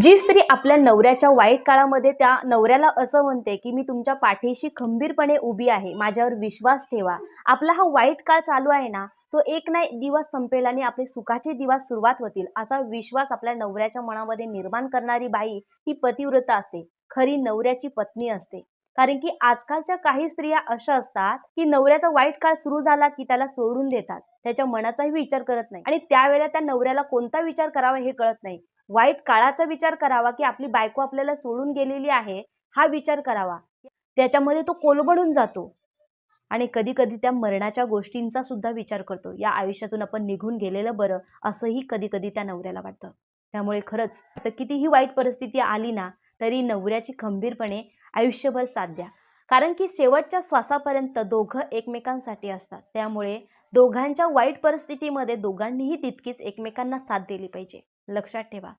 जी स्त्री आपल्या नवऱ्याच्या वाईट काळामध्ये त्या नवऱ्याला असं म्हणते की मी तुमच्या पाठीशी खंबीरपणे उभी आहे, माझ्यावर विश्वास ठेवा. आपला हा वाईट काळ चालू आहे ना, तो एक नाही दिवस संपेल आणि आपले सुखाचे दिवस सुरुवात होतील, असा विश्वास आपल्या नवऱ्याच्या मनामध्ये निर्माण करणारी बाई ही पतिव्रता असते, खरी नवऱ्याची पत्नी असते. कारण की आजकालच्या काही स्त्रिया अशा असतात की नवऱ्याचा वाईट काळ सुरू झाला की त्याला सोडून देतात, त्याच्या मनाचाही विचार करत नाही आणि त्यावेळेला त्या नवऱ्याला कोणता विचार करावा हे कळत नाही. वाईट काळाचा विचार करावा की आपली बायको आपल्याला सोडून गेलेली आहे, हा विचार करावा. त्याच्यामध्ये तो कोलमडून जातो आणि कधी-कधी त्या मरणाच्या गोष्टींचा सुद्धा विचार करतो. या आयुष्यातून आपण निघून गेलेलं बरं, असंही कधी-कधी त्या नवऱ्याला वाटतं. त्यामुळे खरंच आता कितीही वाईट परिस्थिती आली ना, तरी नवऱ्याची खंबीरपणे आयुष्यभर साथ द्या. कारण की शेवटच्या श्वासापर्यंत दोघं एकमेकांसाठी असतात. त्यामुळे दोघांच्या वाईट परिस्थितीमध्ये दोघांनीही तितकीच एकमेकांना साथ दिली पाहिजे. लक्षात ठेवा.